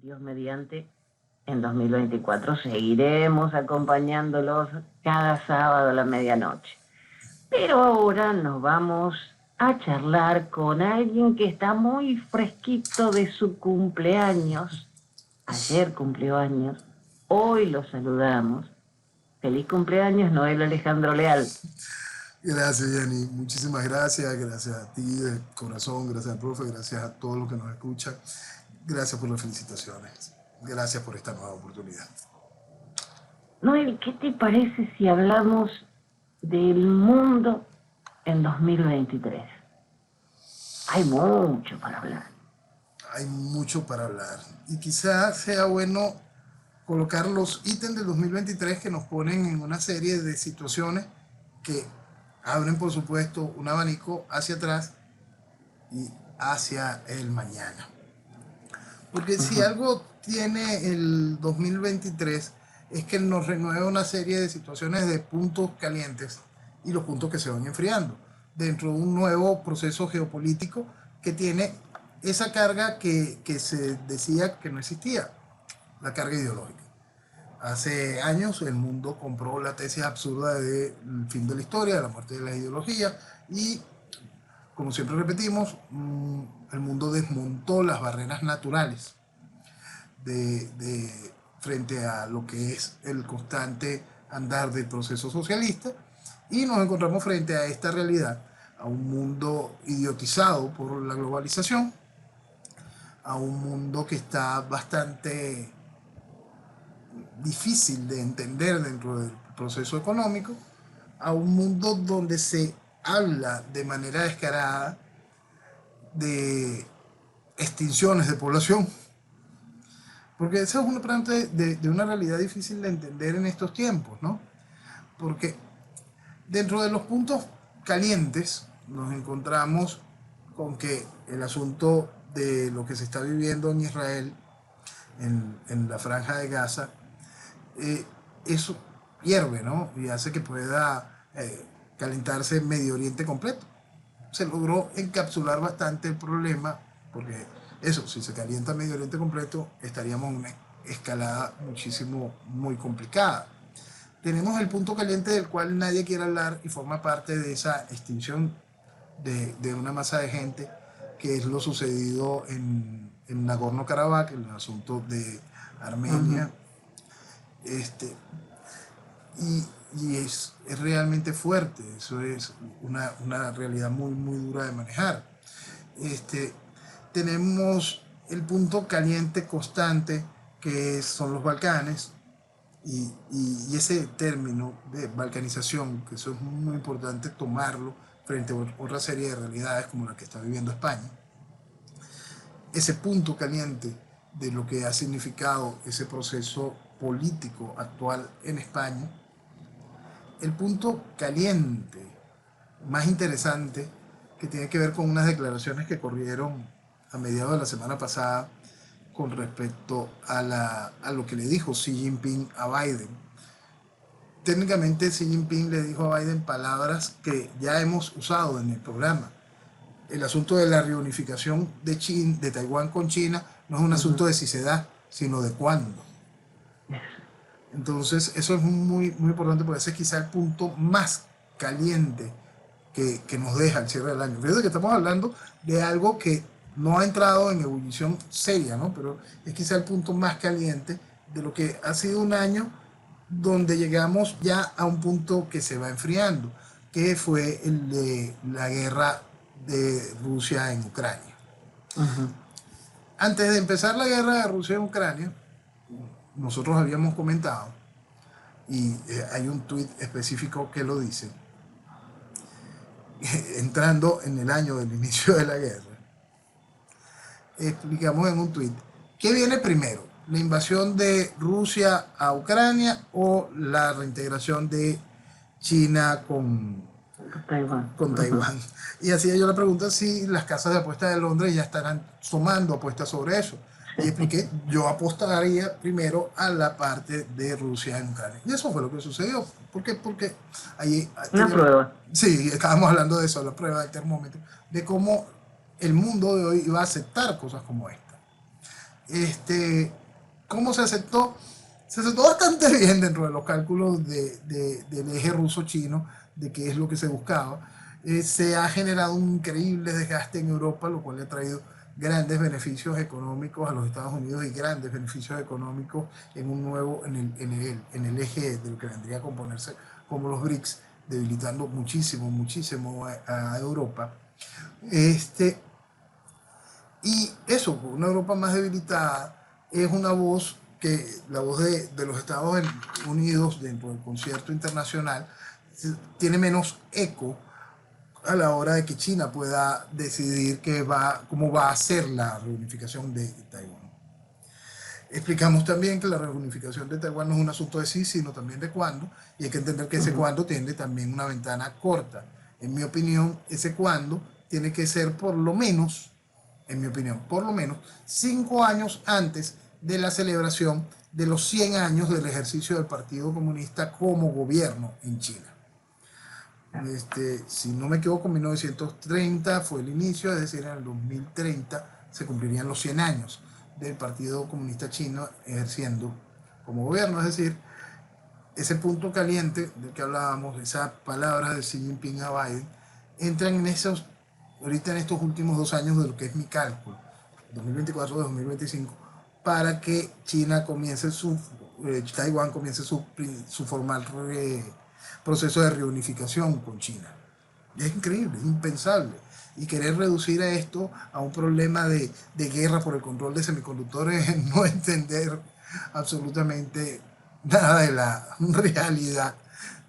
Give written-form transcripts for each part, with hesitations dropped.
Dios mediante, en 2024 seguiremos acompañándolos cada sábado a la medianoche. Pero ahora nos vamos a charlar con alguien que está muy fresquito de su cumpleaños. Ayer cumplió años, hoy lo saludamos. Feliz cumpleaños, Noel Alejandro Leal. Gracias, Jenny. Muchísimas gracias. Gracias a ti de corazón, gracias al profe, gracias a todos los que nos escuchan. Gracias por las felicitaciones. Gracias por esta nueva oportunidad. Noel, ¿qué te parece si hablamos del mundo en 2023? Hay mucho para hablar. Hay mucho para hablar. Y quizás sea bueno colocar los ítems del 2023 que nos ponen en una serie de situaciones que abren, por supuesto, un abanico hacia atrás y hacia el mañana. Porque si algo tiene el 2023 es que nos renueva una serie de situaciones de puntos calientes y los puntos que se van enfriando dentro de un nuevo proceso geopolítico que tiene esa carga que se decía que no existía, la carga ideológica. Hace años el mundo compró la tesis absurda del fin de la historia, de la muerte de la ideología, y como siempre repetimos, el mundo desmontó las barreras naturales frente a lo que es el constante andar del proceso socialista, y nos encontramos frente a esta realidad, a un mundo idiotizado por la globalización, a un mundo que está bastante difícil de entender dentro del proceso económico, a un mundo donde se habla de manera descarada de extinciones de población, porque esa es una parte de una realidad difícil de entender en estos tiempos, ¿no? Porque dentro de los puntos calientes nos encontramos con que el asunto de lo que se está viviendo en Israel, en la franja de Gaza, eso hierve, ¿no? Y hace que pueda calentarse Medio Oriente completo. Se logró encapsular bastante el problema, porque eso, si se calienta Medio Oriente completo, estaríamos en una escalada muy complicada. Tenemos el punto caliente del cual nadie quiere hablar y forma parte de esa extinción de una masa de gente, que es lo sucedido en Nagorno-Karabaj, el asunto de Armenia. Y es realmente fuerte, eso es una realidad muy dura de manejar. Tenemos el punto caliente constante, que son los Balcanes, y ese término de balcanización, que eso es muy importante tomarlo frente a otra serie de realidades como la que está viviendo España. Ese punto caliente de lo que ha significado ese proceso político actual en España. El punto caliente más interesante, que tiene que ver con unas declaraciones que corrieron a mediados de la semana pasada con respecto a lo que le dijo Xi Jinping a Biden. Técnicamente Xi Jinping le dijo a Biden palabras que ya hemos usado en el programa. El asunto de la reunificación de Taiwán con China no es un asunto de si se da, sino de cuándo. Entonces eso es muy importante, porque ese es quizá el punto más caliente que nos deja el cierre del año. Fíjate que estamos hablando de algo que no ha entrado en ebullición seria, ¿no? Pero es quizá el punto más caliente de lo que ha sido un año donde llegamos ya a un punto que se va enfriando, que fue el de la guerra de Rusia en Ucrania. Antes de empezar la guerra de Rusia en Ucrania, nosotros habíamos comentado, y hay un tuit específico que lo dice, entrando en el año del inicio de la guerra, explicamos en un tuit, ¿qué viene primero? ¿La invasión de Rusia a Ucrania o la reintegración de China con Taiwán? Y hacía yo la pregunta si las casas de apuestas de Londres ya estarán tomando apuestas sobre eso. Y expliqué, yo apostaría primero a la parte de Rusia en Ucrania. Y eso fue lo que sucedió. ¿Por qué? Porque ahí... Una prueba. Sí, estábamos hablando de eso, la prueba del termómetro, de cómo el mundo de hoy iba a aceptar cosas como esta. Este, ¿Cómo se aceptó? Se aceptó bastante bien dentro de los cálculos del eje ruso-chino, de qué es lo que se buscaba. Se ha generado un increíble desgaste en Europa, lo cual le ha traído grandes beneficios económicos a los Estados Unidos y grandes beneficios económicos en un nuevo, en el eje de lo que vendría a componerse como los BRICS, debilitando muchísimo, muchísimo a Europa. Este, y eso, una Europa más debilitada es una voz que, la voz de los Estados Unidos dentro del concierto internacional, tiene menos eco a la hora de que China pueda decidir cómo va a ser la reunificación de Taiwán. Explicamos también que la reunificación de Taiwán no es un asunto de sí, sino también de cuándo, y hay que entender que ese cuándo tiene también una ventana corta. En mi opinión, ese cuándo tiene que ser por lo menos, en mi opinión, por lo menos 5 años antes de la celebración de los 100 años del ejercicio del Partido Comunista como gobierno en China. Si no me equivoco, en 1930 fue el inicio, es decir, en el 2030 se cumplirían los 100 años del Partido Comunista Chino ejerciendo como gobierno. Es decir, ese punto caliente del que hablábamos, esas palabras de Xi Jinping a Biden, entran en esos, ahorita en estos últimos 2 años de lo que es mi cálculo, 2024-2025, para que China comience Taiwán comience su formal proceso de reunificación con China. Es increíble, es impensable. Y querer reducir a esto a un problema de guerra por el control de semiconductores es no entender absolutamente nada de la realidad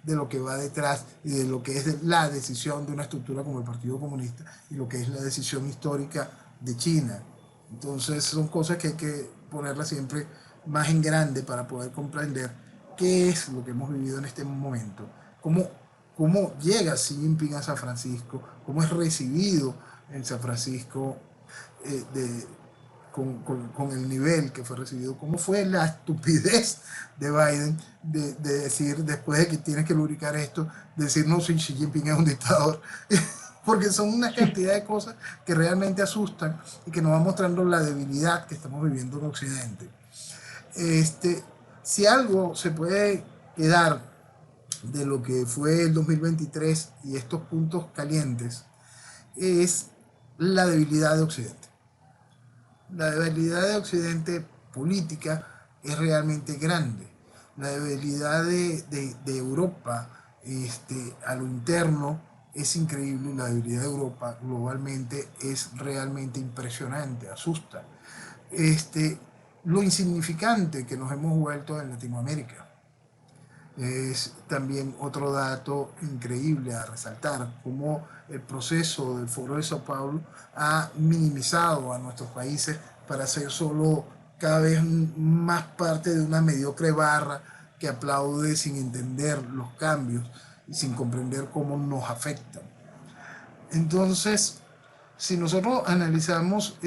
de lo que va detrás y de lo que es la decisión de una estructura como el Partido Comunista y lo que es la decisión histórica de China. Entonces son cosas que hay que ponerlas siempre más en grande para poder comprender qué es lo que hemos vivido en este momento, cómo llega Xi Jinping a San Francisco, cómo es recibido en San Francisco con el nivel que fue recibido, cómo fue la estupidez de Biden de decir, después de que tienes que lubricar esto, decir no, Xi Jinping es un dictador. Porque son una cantidad de cosas que realmente asustan y que nos van mostrando la debilidad que estamos viviendo en Occidente. Si algo se puede quedar de lo que fue el 2023 y estos puntos calientes, es la debilidad de Occidente. La debilidad de Occidente política es realmente grande. La debilidad de Europa a lo interno es increíble. La debilidad de Europa globalmente es realmente impresionante, asusta. Lo insignificante que nos hemos vuelto en Latinoamérica es también otro dato increíble a resaltar, cómo el proceso del Foro de Sao Paulo ha minimizado a nuestros países para ser solo cada vez más parte de una mediocre barra que aplaude sin entender los cambios y sin comprender cómo nos afectan. Entonces, si nosotros analizamos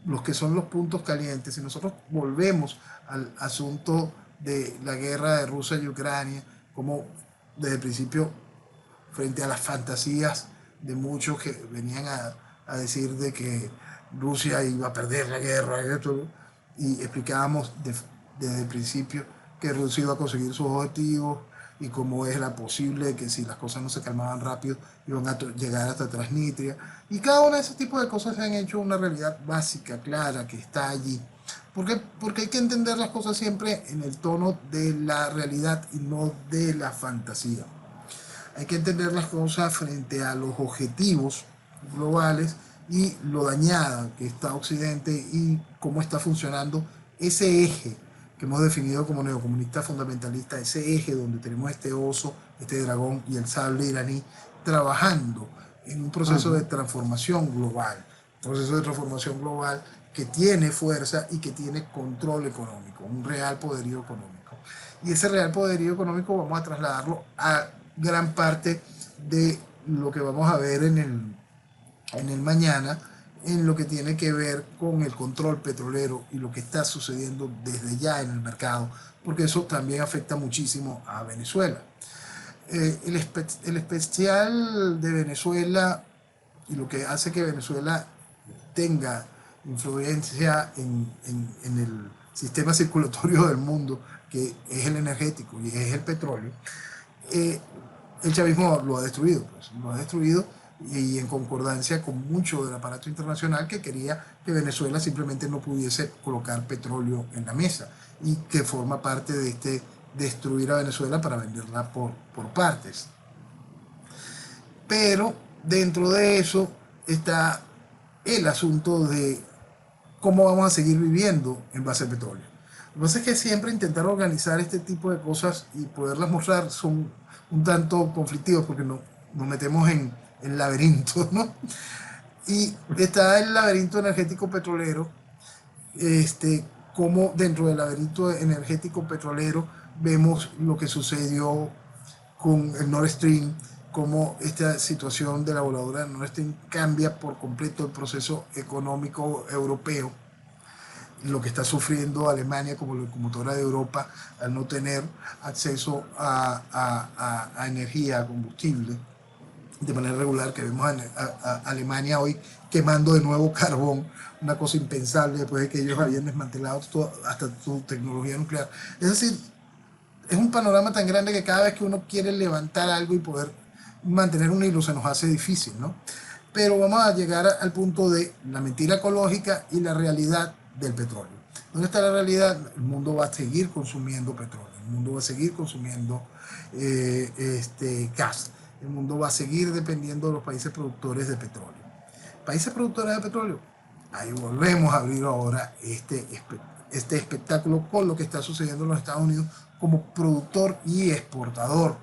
los que son los puntos calientes, si nosotros volvemos al asunto de la guerra de Rusia y Ucrania, como desde el principio, frente a las fantasías de muchos que venían a decir de que Rusia iba a perder la guerra y explicábamos desde el principio que Rusia iba a conseguir sus objetivos y cómo era posible que si las cosas no se calmaban rápido iban a llegar hasta Transnistria, y cada uno de esos tipos de cosas se han hecho una realidad básica, clara, que está allí. Porque hay que entender las cosas siempre en el tono de la realidad y no de la fantasía. Hay que entender las cosas frente a los objetivos globales y lo dañada que está Occidente y cómo está funcionando ese eje que hemos definido como neocomunista fundamentalista, ese eje donde tenemos este oso, este dragón y el sable iraní trabajando en un proceso de transformación global, que tiene fuerza y que tiene control económico, un real poderío económico. Y ese real poderío económico vamos a trasladarlo a gran parte de lo que vamos a ver en el mañana, en lo que tiene que ver con el control petrolero y lo que está sucediendo desde ya en el mercado, porque eso también afecta muchísimo a Venezuela. El especial de Venezuela y lo que hace que Venezuela tenga influencia en el sistema circulatorio del mundo, que es el energético y es el petróleo, el chavismo lo ha destruido, pues, lo ha destruido, y en concordancia con mucho del aparato internacional que quería que Venezuela simplemente no pudiese colocar petróleo en la mesa, y que forma parte de este destruir a Venezuela para venderla por partes. Pero dentro de eso está el asunto de cómo vamos a seguir viviendo en base al petróleo. Lo que pasa es que siempre intentar organizar este tipo de cosas y poderlas mostrar son un tanto conflictivos, porque nos metemos en laberintos, ¿no? Y está el laberinto energético petrolero, como dentro del laberinto energético petrolero vemos lo que sucedió con el Nord Stream, cómo esta situación de la voladura de Nord Stream cambia por completo el proceso económico europeo, lo que está sufriendo Alemania como locomotora de Europa al no tener acceso a energía, a combustible de manera regular, que vemos a Alemania hoy quemando de nuevo carbón, una cosa impensable después de que ellos habían desmantelado hasta su tecnología nuclear. Es decir, es un panorama tan grande que cada vez que uno quiere levantar algo y poder mantener un hilo se nos hace difícil, ¿no? Pero vamos a llegar al punto de la mentira ecológica y la realidad del petróleo. ¿Dónde está la realidad? El mundo va a seguir consumiendo petróleo, el mundo va a seguir consumiendo gas, el mundo va a seguir dependiendo de los países productores de petróleo. Países productores de petróleo, ahí volvemos a abrir ahora este espectáculo con lo que está sucediendo en los Estados Unidos como productor y exportador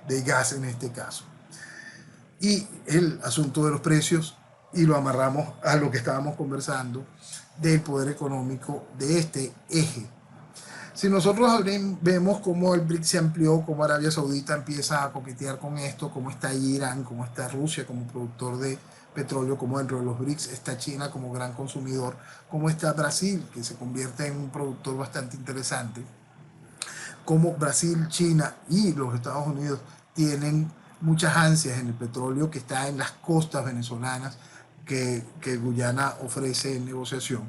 de gas en este caso. Y el asunto de los precios, y lo amarramos a lo que estábamos conversando del poder económico de este eje. Si nosotros vemos cómo el BRICS se amplió, cómo Arabia Saudita empieza a coquetear con esto, cómo está Irán, cómo está Rusia como productor de petróleo, cómo dentro de los BRICS está China como gran consumidor, cómo está Brasil, que se convierte en un productor bastante interesante, cómo Brasil, China y los Estados Unidos tienen muchas ansias en el petróleo que está en las costas venezolanas que Guyana ofrece en negociación.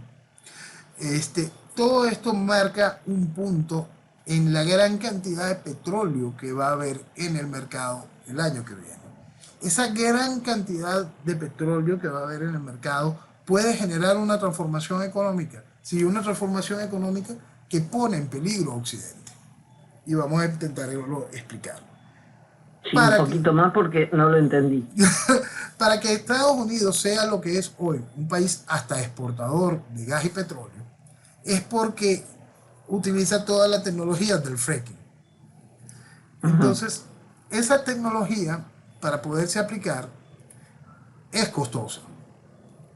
Todo esto marca un punto en la gran cantidad de petróleo que va a haber en el mercado el año que viene. Esa gran cantidad de petróleo que va a haber en el mercado puede generar una transformación económica. Sí, una transformación económica que pone en peligro a Occidente. Y vamos a intentarlo explicar. Sí, un poquito más porque no lo entendí. Para que Estados Unidos sea lo que es hoy, un país hasta exportador de gas y petróleo, es porque utiliza toda la tecnología del fracking. Entonces, esa tecnología, para poderse aplicar, es costosa.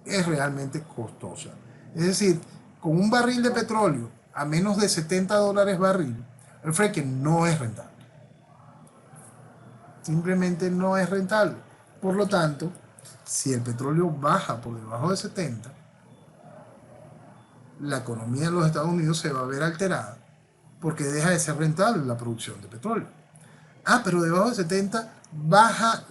Es realmente costosa. Es decir, con un barril de petróleo a menos de $70 barril, el fracking no es rentable. Simplemente no es rentable. Por lo tanto, si el petróleo baja por debajo de 70, la economía de los Estados Unidos se va a ver alterada porque deja de ser rentable la producción de petróleo. Pero debajo de 70 baja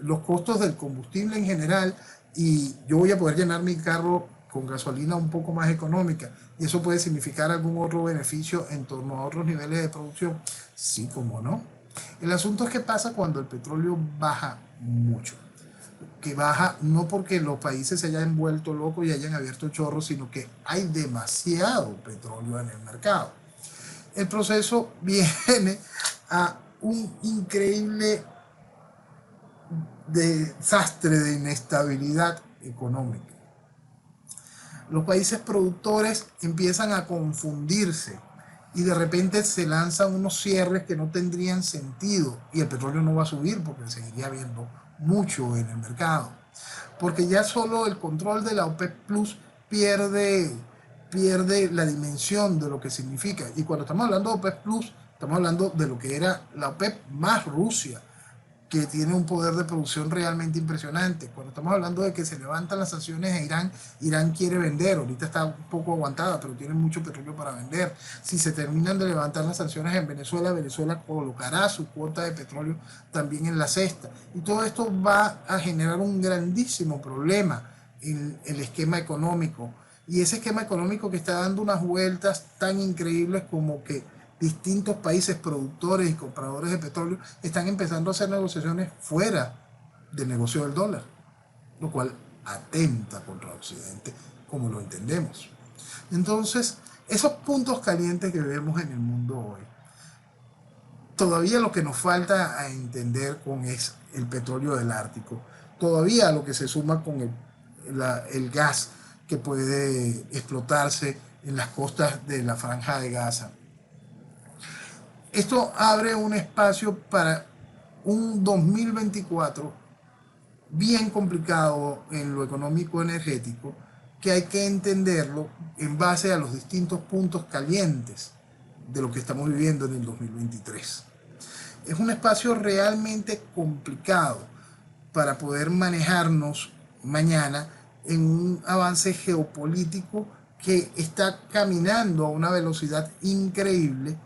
los costos del combustible en general, y yo voy a poder llenar mi carro con gasolina un poco más económica, y eso puede significar algún otro beneficio en torno a otros niveles de producción. Sí, como no. El asunto es que pasa cuando el petróleo baja mucho. Que baja no porque los países se hayan vuelto locos y hayan abierto chorros, sino que hay demasiado petróleo en el mercado. El proceso viene a un increíble desastre de inestabilidad económica. Los países productores empiezan a confundirse y de repente se lanzan unos cierres que no tendrían sentido, y el petróleo no va a subir porque seguiría habiendo mucho en el mercado, porque ya solo el control de la OPEP Plus pierde la dimensión de lo que significa. Y cuando estamos hablando de OPEP Plus, estamos hablando de lo que era la OPEP más Rusia, que tiene un poder de producción realmente impresionante. Cuando estamos hablando de que se levantan las sanciones a Irán, Irán quiere vender, ahorita está un poco aguantada, pero tiene mucho petróleo para vender. Si se terminan de levantar las sanciones en Venezuela, Venezuela colocará su cuota de petróleo también en la cesta. Y todo esto va a generar un grandísimo problema en el esquema económico. Y ese esquema económico que está dando unas vueltas tan increíbles como que distintos países productores y compradores de petróleo están empezando a hacer negociaciones fuera del negocio del dólar, lo cual atenta contra Occidente como lo entendemos. Entonces, esos puntos calientes que vemos en el mundo hoy, todavía lo que nos falta a entender con es el petróleo del Ártico, todavía lo que se suma con el gas que puede explotarse en las costas de la Franja de Gaza. Esto abre un espacio para un 2024 bien complicado en lo económico energético, que hay que entenderlo en base a los distintos puntos calientes de lo que estamos viviendo en el 2023. Es un espacio realmente complicado para poder manejarnos mañana en un avance geopolítico que está caminando a una velocidad increíble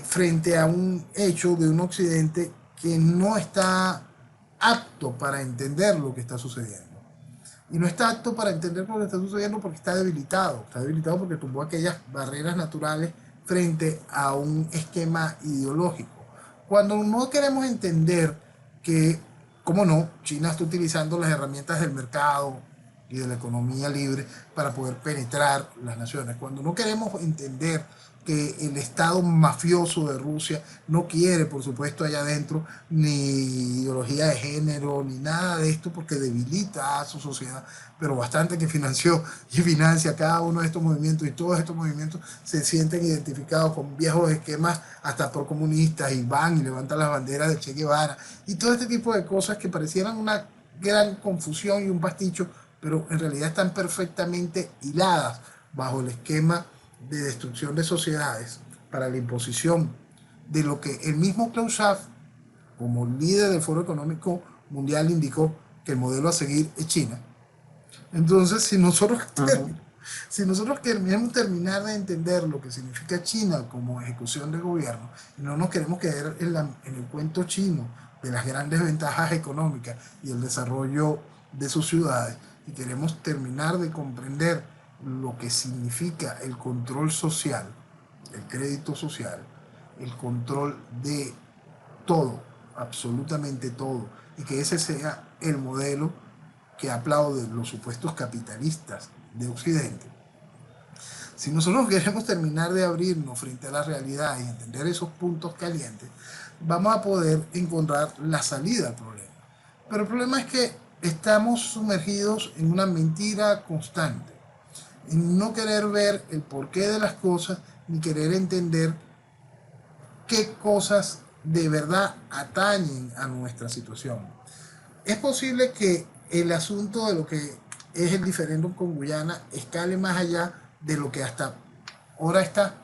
frente a un hecho de un occidente que no está apto para entender lo que está sucediendo. Y no está apto para entender lo que está sucediendo porque está debilitado. Está debilitado porque tumbó aquellas barreras naturales frente a un esquema ideológico. Cuando no queremos entender que, cómo no, China está utilizando las herramientas del mercado y de la economía libre para poder penetrar las naciones. Cuando no queremos entender que el Estado mafioso de Rusia no quiere, por supuesto, allá adentro ni ideología de género, ni nada de esto, porque debilita a su sociedad, pero bastante que financió y financia cada uno de estos movimientos, y todos estos movimientos se sienten identificados con viejos esquemas hasta procomunistas, y van y levantan las banderas de Che Guevara, y todo este tipo de cosas que parecieran una gran confusión y un pasticho, pero en realidad están perfectamente hiladas bajo el esquema de destrucción de sociedades para la imposición de lo que el mismo Klaus Schwab, como líder del Foro Económico Mundial, indicó que el modelo a seguir es China. Entonces, si nosotros queremos terminar de entender lo que significa China como ejecución de gobierno, y no nos queremos quedar en el cuento chino de las grandes ventajas económicas y el desarrollo de sus ciudades, y queremos terminar de comprender lo que significa el control social, el crédito social, el control de todo, absolutamente todo, y que ese sea el modelo que aplauden los supuestos capitalistas de Occidente. Si nosotros queremos terminar de abrirnos frente a la realidad y entender esos puntos calientes, vamos a poder encontrar la salida al problema. Pero el problema es que estamos sumergidos en una mentira constante, en no querer ver el porqué de las cosas, ni querer entender qué cosas de verdad atañen a nuestra situación. Es posible que el asunto de lo que es el diferéndum con Guyana escale más allá de lo que hasta ahora está.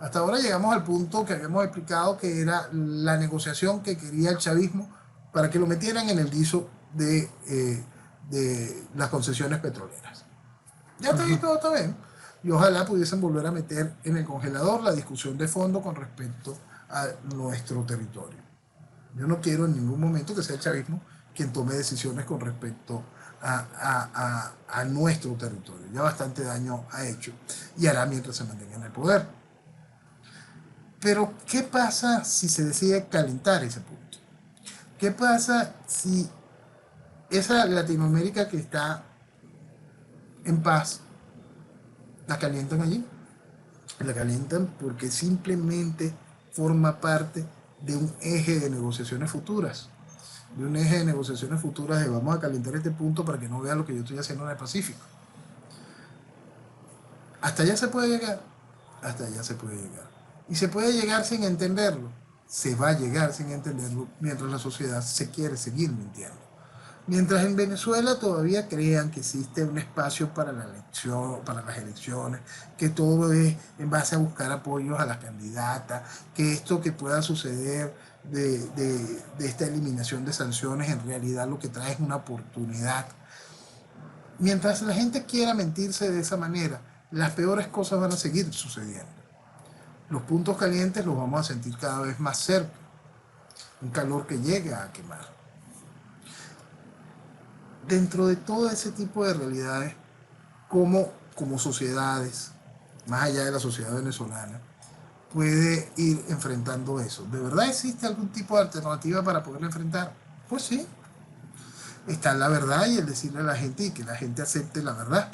Hasta ahora llegamos al punto que habíamos explicado, que era la negociación que quería el chavismo para que lo metieran en el guiso de las concesiones petroleras. Ya todo está bien. Y ojalá pudiesen volver a meter en el congelador la discusión de fondo con respecto a nuestro territorio. Yo no quiero en ningún momento que sea el chavismo quien tome decisiones con respecto a nuestro territorio. Ya bastante daño ha hecho y hará mientras se mantenga en el poder. Pero, ¿qué pasa si se decide calentar ese punto? ¿Qué pasa si esa Latinoamérica que está en paz la calientan allí? La calientan porque simplemente forma parte de un eje de negociaciones futuras. De un eje de negociaciones futuras de vamos a calentar este punto para que no vean lo que yo estoy haciendo en el Pacífico. Hasta allá se puede llegar. Hasta allá se puede llegar. Y se puede llegar sin entenderlo. Se va a llegar sin entenderlo mientras la sociedad se quiere seguir mintiendo. Mientras en Venezuela todavía crean que existe un espacio para la elección, para las elecciones, que todo es en base a buscar apoyos a las candidatas, que esto que pueda suceder de esta eliminación de sanciones en realidad lo que trae es una oportunidad. Mientras la gente quiera mentirse de esa manera, las peores cosas van a seguir sucediendo. Los puntos calientes los vamos a sentir cada vez más cerca. Un calor que llega a quemar. dentro de todo ese tipo de realidades, como sociedades, más allá de la sociedad venezolana, puede ir enfrentando eso? ¿De verdad existe algún tipo de alternativa para poderlo enfrentar? Pues sí, está la verdad y el decirle a la gente y que la gente acepte la verdad.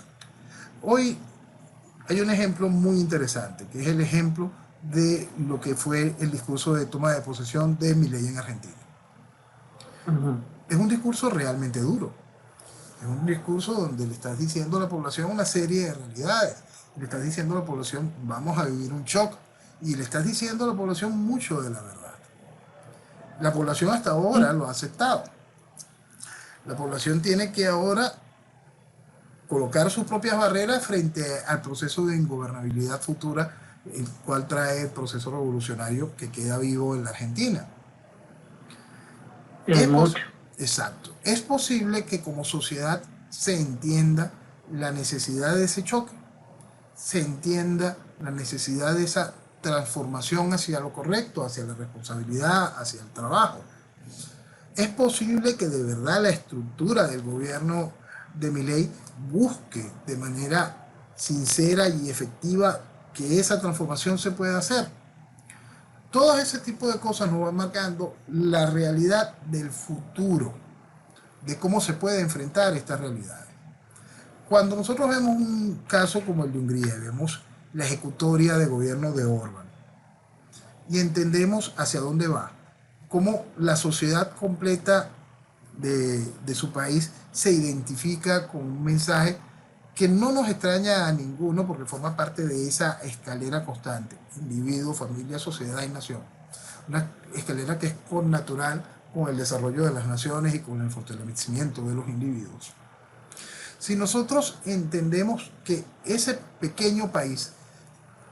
Hoy hay un ejemplo muy interesante, que es el ejemplo de lo que fue el discurso de toma de posesión de Milei en Argentina. Ujú. Es un discurso realmente duro. Es un discurso donde le estás diciendo a la población una serie de realidades. Le estás diciendo a la población, vamos a vivir un shock. Y le estás diciendo a la población mucho de la verdad. La población hasta ahora Sí, lo ha aceptado. La población tiene que ahora colocar sus propias barreras frente al proceso de ingobernabilidad futura, el cual trae el proceso revolucionario que queda vivo en la Argentina. es Es mucho. exacto. Es posible que como sociedad se entienda la necesidad de ese choque, se entienda la necesidad de esa transformación hacia lo correcto, hacia la responsabilidad, hacia el trabajo. Es posible que de verdad la estructura del gobierno de Milei busque de manera sincera y efectiva que esa transformación se pueda hacer. Todo ese tipo de cosas nos van marcando la realidad del futuro, de cómo se puede enfrentar estas realidades. Cuando nosotros vemos un caso como el de Hungría, vemos la ejecutoria de gobierno de Orbán y entendemos hacia dónde va, cómo la sociedad completa de su país se identifica con un mensaje que no nos extraña a ninguno porque forma parte de esa escalera constante, individuo, familia, sociedad y nación. Una escalera que es connatural con el desarrollo de las naciones y con el fortalecimiento de los individuos. Si nosotros entendemos que ese pequeño país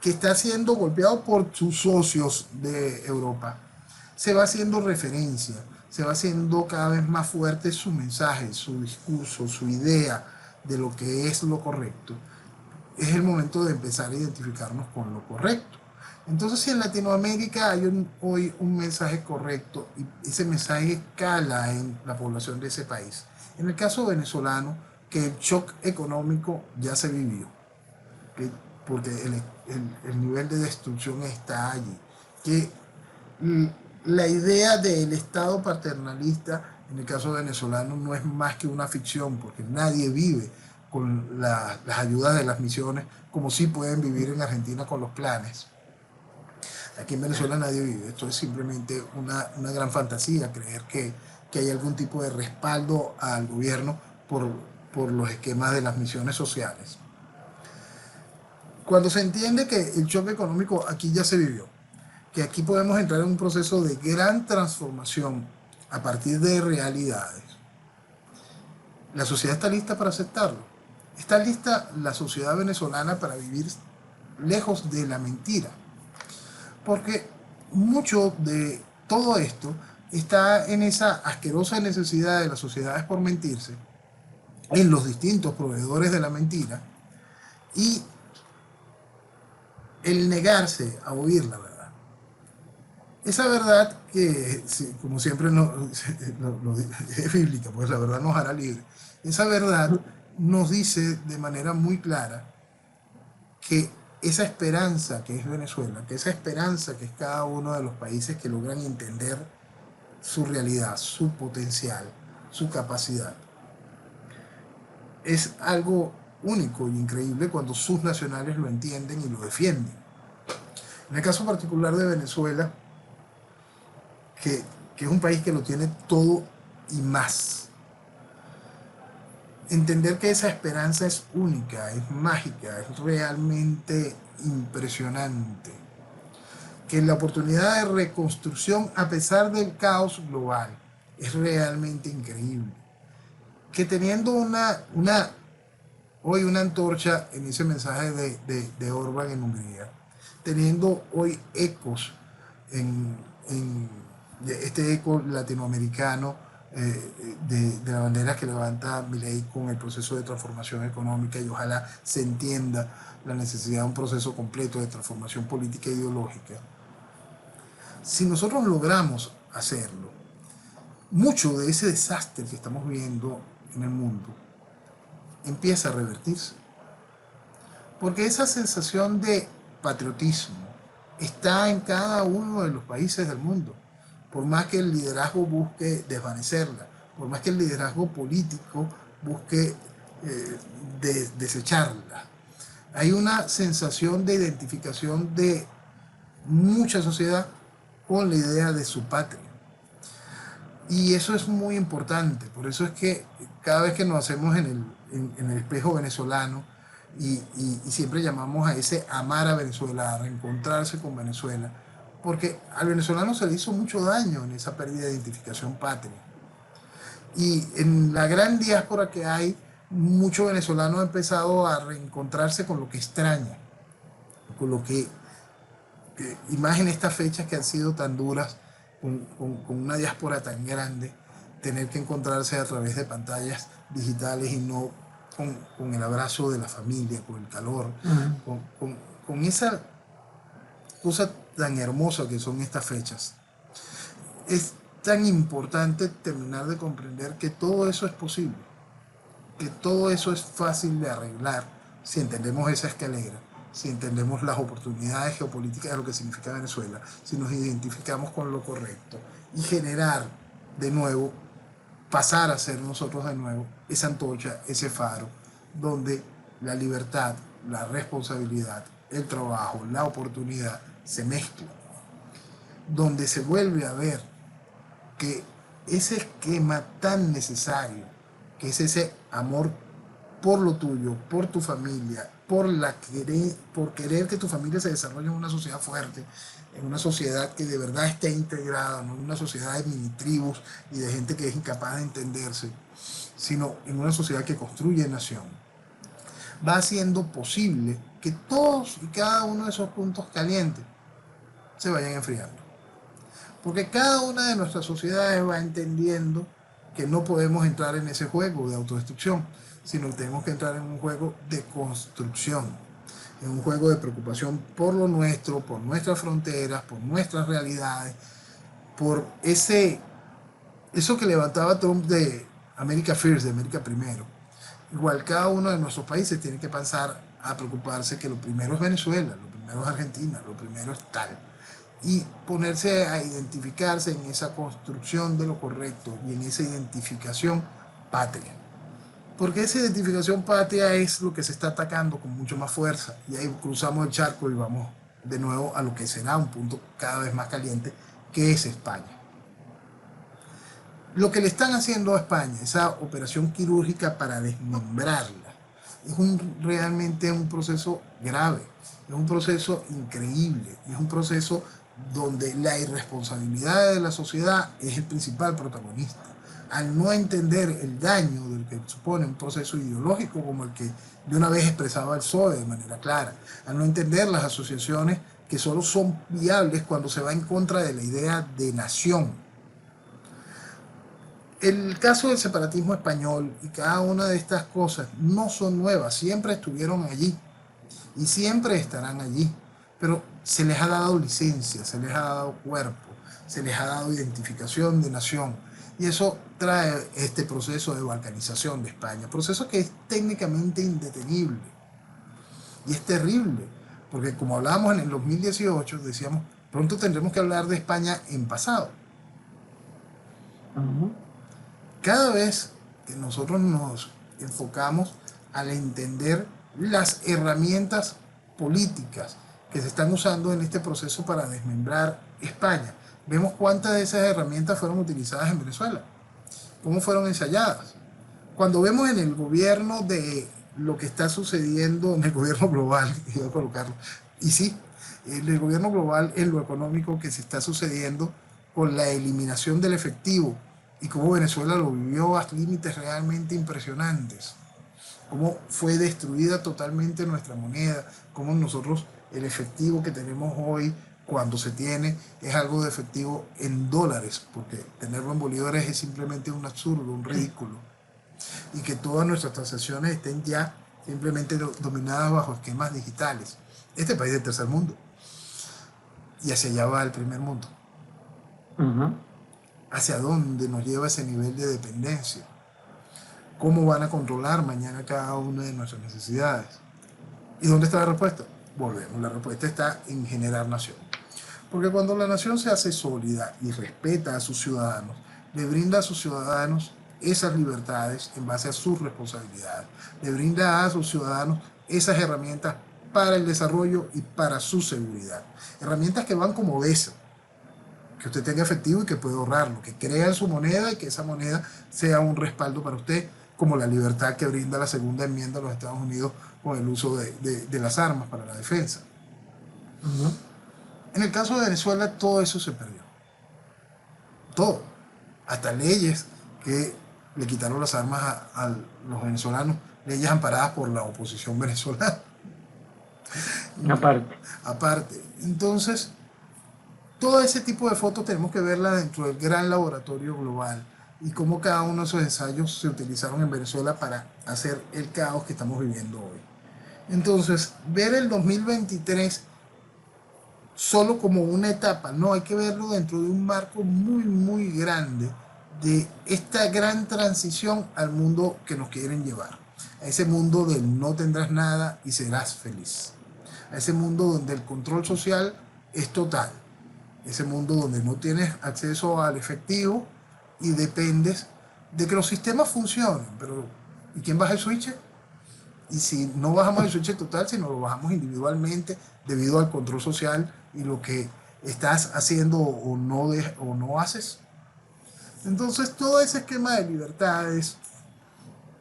que está siendo golpeado por sus socios de Europa, se va haciendo referencia, se va haciendo cada vez más fuerte su mensaje, su discurso, su idea de lo que es lo correcto, es el momento de empezar a identificarnos con lo correcto. Entonces, si en Latinoamérica hay hoy un mensaje correcto y ese mensaje cala en la población de ese país, en el caso venezolano, que el shock económico ya se vivió, que, porque el nivel de destrucción está allí, que la idea del Estado paternalista en el caso venezolano no es más que una ficción, porque nadie vive con las ayudas de las misiones como si pueden vivir en Argentina con los planes. Aquí en Venezuela nadie vive, esto es simplemente una gran fantasía, creer que hay algún tipo de respaldo al gobierno por los esquemas de las misiones sociales. Cuando se entiende que el choque económico aquí ya se vivió, que aquí podemos entrar en un proceso de gran transformación a partir de realidades, la sociedad está lista para aceptarlo. Está lista la sociedad venezolana para vivir lejos de la mentira. Porque mucho de todo esto está en esa asquerosa necesidad de las sociedades por mentirse, en los distintos proveedores de la mentira, y el negarse a oír la verdad. Esa verdad que, como siempre, es bíblica, pues la verdad nos hará libre. Esa verdad nos dice de manera muy clara que esa esperanza que es Venezuela, que esa esperanza que es cada uno de los países que logran entender su realidad, su potencial, su capacidad, es algo único y increíble cuando sus nacionales lo entienden y lo defienden. En el caso particular de Venezuela, que es un país que lo tiene todo y más, entender que esa esperanza es única, es mágica, es realmente impresionante, que la oportunidad de reconstrucción a pesar del caos global es realmente increíble, que teniendo hoy una antorcha en ese mensaje de Orbán en Hungría, teniendo hoy ecos en este eco latinoamericano de la bandera que levanta Milei con el proceso de transformación económica, y ojalá se entienda la necesidad de un proceso completo de transformación política e ideológica. Si nosotros logramos hacerlo, mucho de ese desastre que estamos viendo en el mundo empieza a revertirse. Porque esa sensación de patriotismo está en cada uno de los países del mundo. Por más que el liderazgo busque desvanecerla, por más que el liderazgo político busque desecharla. Hay una sensación de identificación de mucha sociedad con la idea de su patria. Y eso es muy importante. Por eso es que cada vez que nos hacemos en el espejo venezolano y siempre llamamos a ese amar a Venezuela, a reencontrarse con Venezuela, porque al venezolano se le hizo mucho daño en esa pérdida de identificación patria. Y en la gran diáspora que hay, muchos venezolanos han empezado a reencontrarse con lo que extraña, con lo que y más en estas fechas que han sido tan duras, con una diáspora tan grande, tener que encontrarse a través de pantallas digitales y no con el abrazo de la familia, con el calor, con esa cosa tan hermosa que son estas fechas. Es tan importante terminar de comprender que todo eso es posible, que todo eso es fácil de arreglar si entendemos esa escalera, si entendemos las oportunidades geopolíticas de lo que significa Venezuela, si nos identificamos con lo correcto y generar de nuevo, pasar a ser nosotros de nuevo esa antorcha, ese faro, donde la libertad, la responsabilidad, el trabajo, la oportunidad se mezclan, donde se vuelve a ver que ese esquema tan necesario, que es ese amor por lo tuyo, por tu familia, por querer que tu familia se desarrolle en una sociedad fuerte, en una sociedad que de verdad esté integrada, no en una sociedad de mini tribus y de gente que es incapaz de entenderse, sino en una sociedad que construye nación, va haciendo posible que todos y cada uno de esos puntos calientes se vayan enfriando. Porque cada una de nuestras sociedades va entendiendo que no podemos entrar en ese juego de autodestrucción, sino que tenemos que entrar en un juego de construcción, en un juego de preocupación por lo nuestro, por nuestras fronteras, por nuestras realidades, por eso que levantaba Trump de America First, de América Primero. Igual cada uno de nuestros países tiene que pasar a preocuparse que lo primero es Venezuela, lo primero es Argentina, lo primero es tal. Y ponerse a identificarse en esa construcción de lo correcto y en esa identificación patria. Porque esa identificación patria es lo que se está atacando con mucho más fuerza. Y ahí cruzamos el charco y vamos de nuevo a lo que será un punto cada vez más caliente, que es España. Lo que le están haciendo a España, esa operación quirúrgica para desmembrarla, es realmente un proceso grave, es un proceso increíble, es un proceso donde la irresponsabilidad de la sociedad es el principal protagonista. Al no entender el daño del que supone un proceso ideológico como el que de una vez expresaba el PSOE de manera clara, al no entender las asociaciones que solo son viables cuando se va en contra de la idea de nación. El caso del separatismo español y cada una de estas cosas no son nuevas, siempre estuvieron allí y siempre estarán allí, pero se les ha dado licencia, se les ha dado cuerpo, se les ha dado identificación de nación. Y eso trae este proceso de balcanización de España, proceso que es técnicamente indetenible. Y es terrible, porque como hablábamos en el 2018, decíamos, pronto tendremos que hablar de España en pasado. Cada vez que nosotros nos enfocamos al entender las herramientas políticas que se están usando en este proceso para desmembrar España, vemos cuántas de esas herramientas fueron utilizadas en Venezuela, cómo fueron ensayadas. Cuando vemos en el gobierno de lo que está sucediendo, en el gobierno global, iba a colocarlo, y sí, en el gobierno global, en lo económico que se está sucediendo con la eliminación del efectivo y cómo Venezuela lo vivió a límites realmente impresionantes, cómo fue destruida totalmente nuestra moneda, cómo nosotros el efectivo que tenemos hoy, cuando se tiene, es algo de efectivo en dólares, porque tenerlo en bolívares es simplemente un absurdo, un ridículo. Y que todas nuestras transacciones estén ya simplemente dominadas bajo esquemas digitales. Este país del tercer mundo. Y hacia allá va el primer mundo. ¿Hacia dónde nos lleva ese nivel de dependencia? ¿Cómo van a controlar mañana cada una de nuestras necesidades? ¿Y dónde está la respuesta? Volvemos, la respuesta está en generar nación. Porque cuando la nación se hace sólida y respeta a sus ciudadanos, le brinda a sus ciudadanos esas libertades en base a sus responsabilidades, le brinda a sus ciudadanos esas herramientas para el desarrollo y para su seguridad. Herramientas que van como de eso, que usted tenga efectivo y que pueda ahorrarlo, que crea en su moneda y que esa moneda sea un respaldo para usted, como la libertad que brinda la segunda enmienda de los Estados Unidos con el uso de las armas para la defensa. En el caso de Venezuela todo eso se perdió. Todo. Hasta leyes que le quitaron las armas a los venezolanos, leyes amparadas por la oposición venezolana. Aparte. Entonces, todo ese tipo de fotos tenemos que verla dentro del gran laboratorio global y cómo cada uno de esos ensayos se utilizaron en Venezuela para hacer el caos que estamos viviendo hoy. Entonces, ver el 2023 solo como una etapa, no, hay que verlo dentro de un marco muy, muy grande de esta gran transición al mundo que nos quieren llevar. A ese mundo del no tendrás nada y serás feliz. A ese mundo donde el control social es total. Ese mundo donde no tienes acceso al efectivo y dependes de que los sistemas funcionen. Pero ¿y quién baja el switch? Y si no bajamos el switch total, sino lo bajamos individualmente debido al control social y lo que estás haciendo o no haces. Entonces todo ese esquema de libertades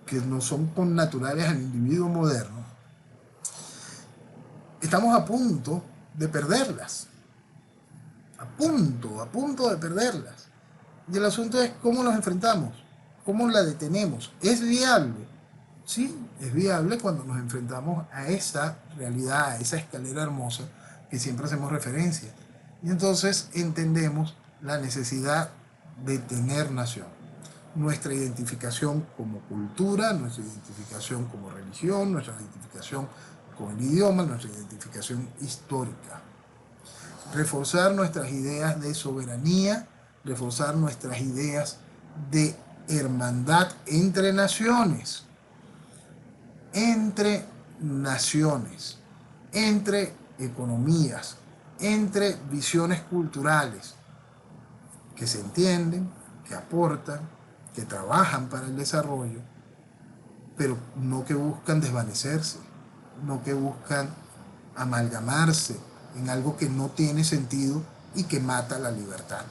que no son connaturales al individuo moderno, estamos a punto de perderlas. A punto de perderlas. Y el asunto es cómo nos enfrentamos, cómo la detenemos. ¿Es viable? Sí, es viable cuando nos enfrentamos a esa realidad, a esa escalera hermosa que siempre hacemos referencia. Y entonces entendemos la necesidad de tener nación. Nuestra identificación como cultura, nuestra identificación como religión, nuestra identificación con el idioma, nuestra identificación histórica. Reforzar nuestras ideas de soberanía, reforzar nuestras ideas de hermandad entre naciones, entre economías, entre visiones culturales que se entienden, que aportan, que trabajan para el desarrollo, pero no que buscan desvanecerse, no que buscan amalgamarse en algo que no tiene sentido y que mata la libertad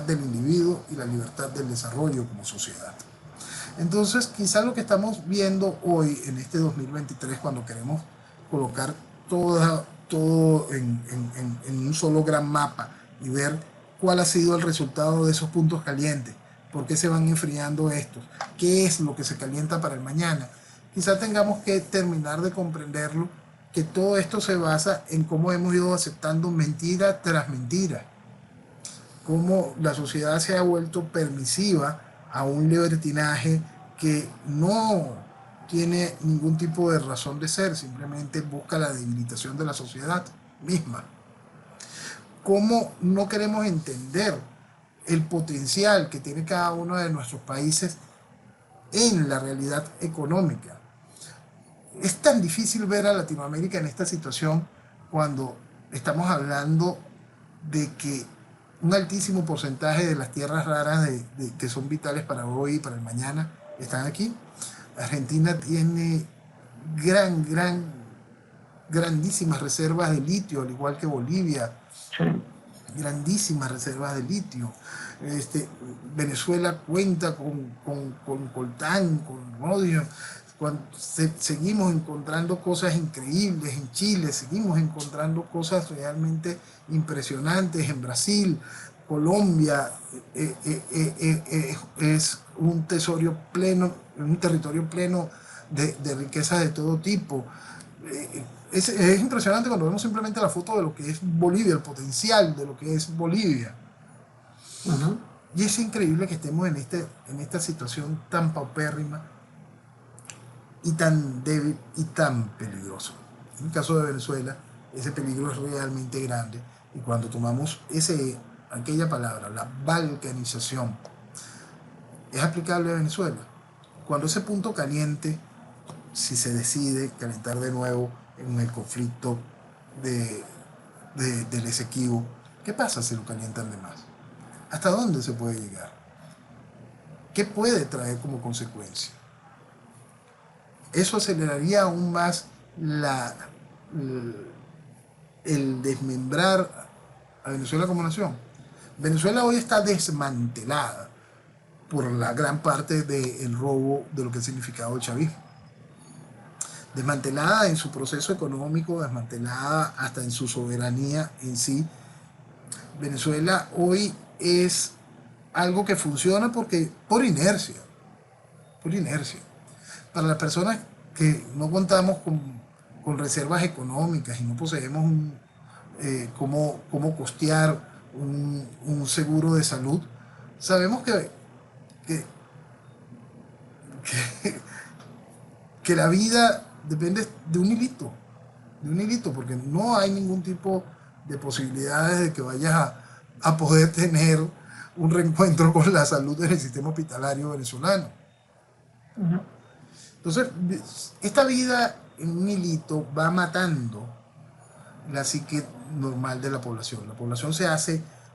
del individuo y la libertad del desarrollo como sociedad. Entonces, quizás lo que estamos viendo hoy en este 2023, cuando queremos colocar todo en un solo gran mapa y ver cuál ha sido el resultado de esos puntos calientes, por qué se van enfriando estos, qué es lo que se calienta para el mañana, quizás tengamos que terminar de comprenderlo, que todo esto se basa en cómo hemos ido aceptando mentira tras mentira, cómo la sociedad se ha vuelto permisiva a un libertinaje que no tiene ningún tipo de razón de ser, simplemente busca la debilitación de la sociedad misma. Cómo no queremos entender el potencial que tiene cada uno de nuestros países en la realidad económica. Es tan difícil ver a Latinoamérica en esta situación cuando estamos hablando de que un altísimo porcentaje de las tierras raras que son vitales para hoy y para el mañana están aquí. Argentina tiene grandísimas reservas de litio, al igual que Bolivia. Sí. Grandísimas reservas de litio. Venezuela cuenta con coltán, con rodio. Seguimos encontrando cosas increíbles en Chile, seguimos encontrando cosas realmente impresionantes en Brasil. Colombia es un territorio pleno de riquezas de todo tipo. Es impresionante cuando vemos simplemente la foto de lo que es Bolivia, el potencial de lo que es Bolivia. Uh-huh. Y es increíble que estemos en esta situación tan paupérrima y tan débil y tan peligroso. En el caso de Venezuela, ese peligro es realmente grande. Y cuando tomamos aquella palabra, la balcanización, ¿es aplicable a Venezuela? cuando ese punto caliente, si se decide calentar de nuevo en el conflicto del Esequibo, ¿qué pasa si lo calientan de más? ¿Hasta dónde se puede llegar? ¿Qué puede traer como consecuencia? Eso aceleraría aún más el desmembrar a Venezuela como nación. Venezuela hoy está desmantelada por la gran parte del robo de lo que ha significado el chavismo. Desmantelada en su proceso económico, desmantelada hasta en su soberanía en sí. Venezuela hoy es algo que funciona por inercia. Por inercia. Para las personas que no contamos con reservas económicas y no poseemos cómo costear un seguro de salud, sabemos que, que la vida depende de un hilito, porque no hay ningún tipo de posibilidades de que vayas a poder tener un reencuentro con la salud en el sistema hospitalario venezolano. Uh-huh. Entonces, esta vida en un hilito va matando la psique normal de la población. La población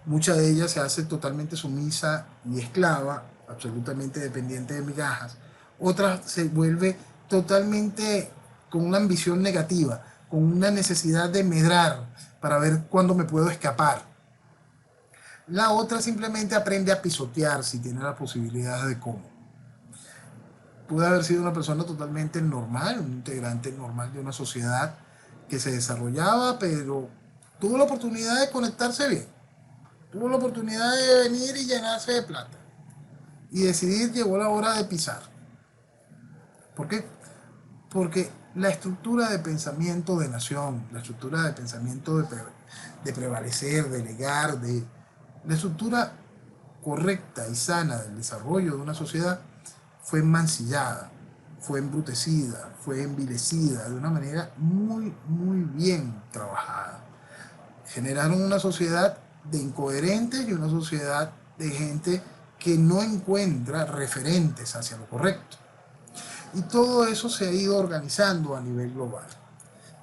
mucha de ella se hace totalmente sumisa y esclava, absolutamente dependiente de migajas. Otra se vuelve totalmente con una ambición negativa, con una necesidad de medrar para ver cuándo me puedo escapar. La otra simplemente aprende a pisotear si tiene la posibilidad de cómo. Puede haber sido una persona totalmente normal, un integrante normal de una sociedad que se desarrollaba, pero tuvo la oportunidad de conectarse bien. Tuvo la oportunidad de venir y llenarse de plata. Y decidir, llegó la hora de pisar. ¿Por qué? Porque la estructura de pensamiento de nación, la estructura de pensamiento de prevalecer, de legar, la estructura correcta y sana del desarrollo de una sociedad fue mancillada, fue embrutecida, fue envilecida de una manera muy, muy bien trabajada. Generaron una sociedad de incoherentes y una sociedad de gente que no encuentra referentes hacia lo correcto. Y todo eso se ha ido organizando a nivel global.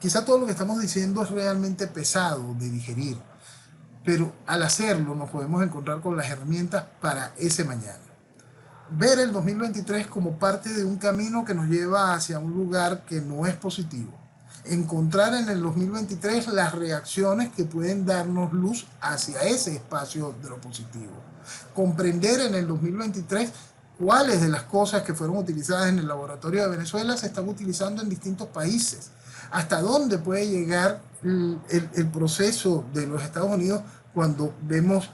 Quizá todo lo que estamos diciendo es realmente pesado de digerir, pero al hacerlo nos podemos encontrar con las herramientas para ese mañana. Ver el 2023 como parte de un camino que nos lleva hacia un lugar que no es positivo. Encontrar en el 2023 las reacciones que pueden darnos luz hacia ese espacio de lo positivo. Comprender en el 2023 cuáles de las cosas que fueron utilizadas en el laboratorio de Venezuela se están utilizando en distintos países. Hasta dónde puede llegar el proceso de los Estados Unidos cuando vemos